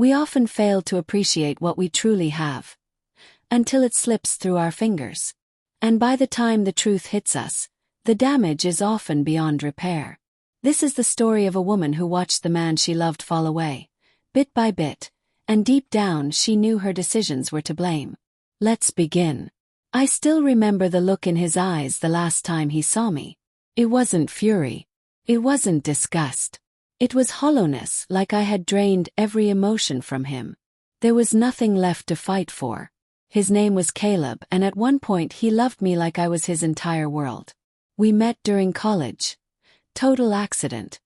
We often fail to appreciate what we truly have until it slips through our fingers. And by the time the truth hits us, the damage is often beyond repair. This is the story of a woman who watched the man she loved fall away, bit by bit, and deep down she knew her decisions were to blame. Let's begin. I still remember the look in his eyes the last time he saw me. It wasn't fury. It wasn't disgust. It was hollowness, like I had drained every emotion from him. There was nothing left to fight for. His name was Caleb, and at one point he loved me like I was his entire world. We met during college. Total accident.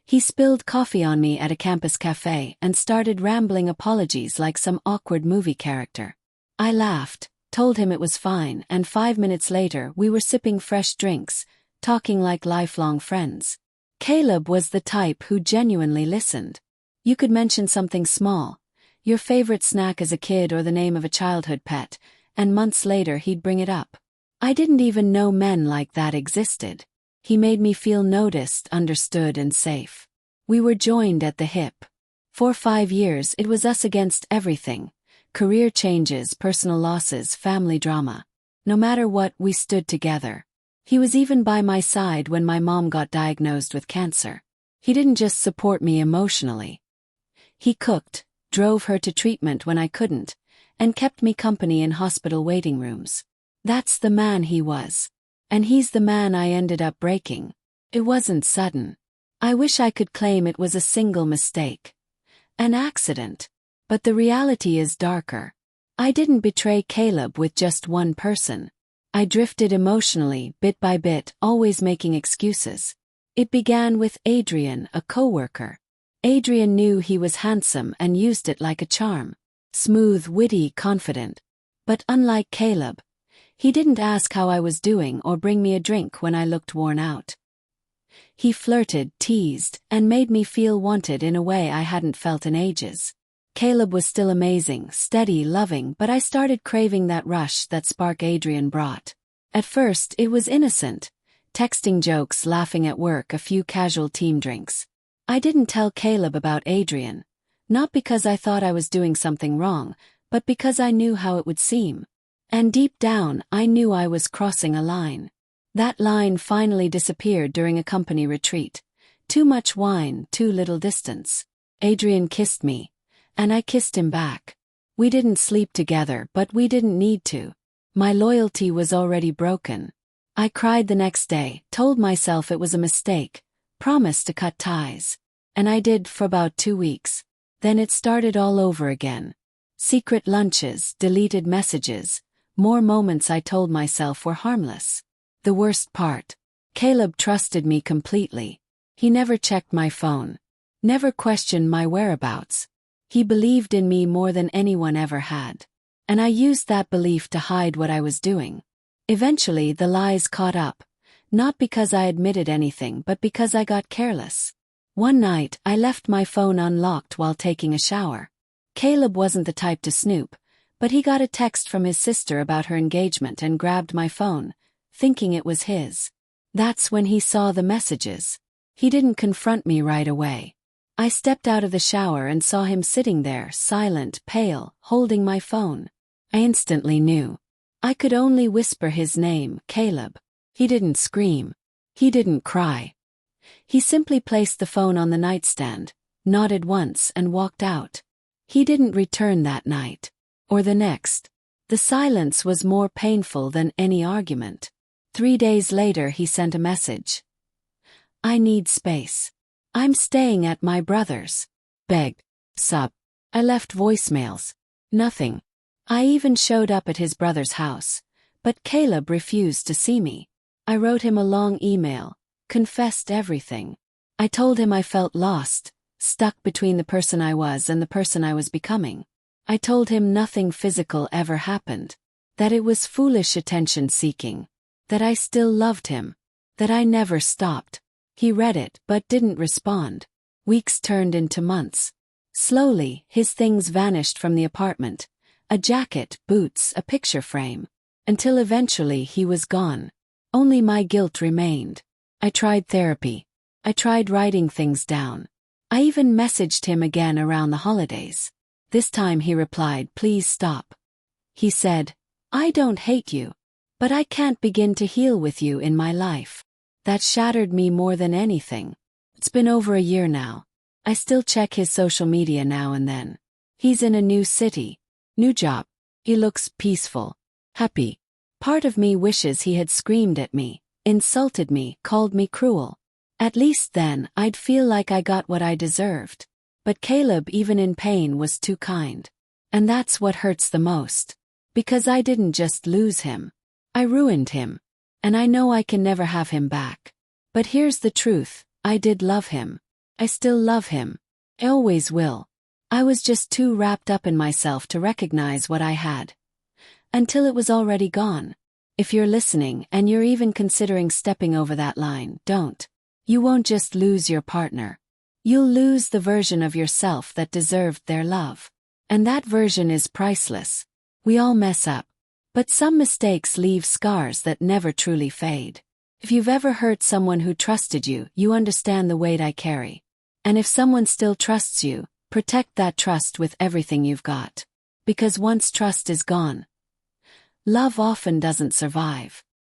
He spilled coffee on me at a campus cafe and started rambling apologies like some awkward movie character. I laughed, told him it was fine, and 5 minutes later we were sipping fresh drinks, talking like lifelong friends. Caleb was the type who genuinely listened. You could mention something small, your favorite snack as a kid or the name of a childhood pet, and months later he'd bring it up. I didn't even know men like that existed. He made me feel noticed, understood, and safe. We were joined at the hip. For 5 years it was us against everything. Career changes, personal losses, family drama. No matter what, we stood together. He was even by my side when my mom got diagnosed with cancer. He didn't just support me emotionally. He cooked, drove her to treatment when I couldn't, and kept me company in hospital waiting rooms. That's the man he was. And he's the man I ended up breaking. It wasn't sudden. I wish I could claim it was a single mistake. An accident. But the reality is darker. I didn't betray Caleb with just one person. I drifted emotionally, bit by bit, always making excuses. It began with Adrian, a coworker. Adrian knew he was handsome and used it like a charm. Smooth, witty, confident. But unlike Caleb, he didn't ask how I was doing or bring me a drink when I looked worn out. He flirted, teased, and made me feel wanted in a way I hadn't felt in ages. Caleb was still amazing, steady, loving, but I started craving that rush that spark Adrian brought. At first, it was innocent. Texting jokes, laughing at work, a few casual team drinks. I didn't tell Caleb about Adrian. Not because I thought I was doing something wrong, but because I knew how it would seem. And deep down, I knew I was crossing a line. That line finally disappeared during a company retreat. Too much wine, too little distance. Adrian kissed me. And I kissed him back. We didn't sleep together, but we didn't need to. My loyalty was already broken. I cried the next day, told myself it was a mistake, promised to cut ties. And I did for about 2 weeks. Then it started all over again. Secret lunches, deleted messages, more moments I told myself were harmless. The worst part. Caleb trusted me completely. He never checked my phone. Never questioned my whereabouts. He believed in me more than anyone ever had. And I used that belief to hide what I was doing. Eventually the lies caught up, not because I admitted anything but because I got careless. One night I left my phone unlocked while taking a shower. Caleb wasn't the type to snoop, but he got a text from his sister about her engagement and grabbed my phone, thinking it was his. That's when he saw the messages. He didn't confront me right away. I stepped out of the shower and saw him sitting there, silent, pale, holding my phone. I instantly knew. I could only whisper his name, Caleb. He didn't scream. He didn't cry. He simply placed the phone on the nightstand, nodded once and walked out. He didn't return that night. Or the next. The silence was more painful than any argument. 3 days later he sent a message. I need space. I'm staying at my brother's. Begged. Sub. I left voicemails. Nothing. I even showed up at his brother's house. But Caleb refused to see me. I wrote him a long email, confessed everything. I told him I felt lost, stuck between the person I was and the person I was becoming. I told him nothing physical ever happened. That it was foolish attention-seeking. That I still loved him. That I never stopped. He read it but didn't respond. Weeks turned into months. Slowly, his things vanished from the apartment. A jacket, boots, a picture frame. Until eventually he was gone. Only my guilt remained. I tried therapy. I tried writing things down. I even messaged him again around the holidays. This time he replied, "Please stop." He said, "I don't hate you, but I can't begin to heal with you in my life." That shattered me more than anything. It's been over a year now. I still check his social media now and then. He's in a new city, new job. He looks peaceful, happy. Part of me wishes he had screamed at me, insulted me, called me cruel. At least then, I'd feel like I got what I deserved. But Caleb, even in pain, was too kind. And that's what hurts the most. Because I didn't just lose him. I ruined him. And I know I can never have him back. But here's the truth, I did love him. I still love him. I always will. I was just too wrapped up in myself to recognize what I had. Until it was already gone. If you're listening and you're even considering stepping over that line, don't. You won't just lose your partner. You'll lose the version of yourself that deserved their love. And that version is priceless. We all mess up. But some mistakes leave scars that never truly fade. If you've ever hurt someone who trusted you, you understand the weight I carry. And if someone still trusts you, protect that trust with everything you've got. Because once trust is gone, love often doesn't survive.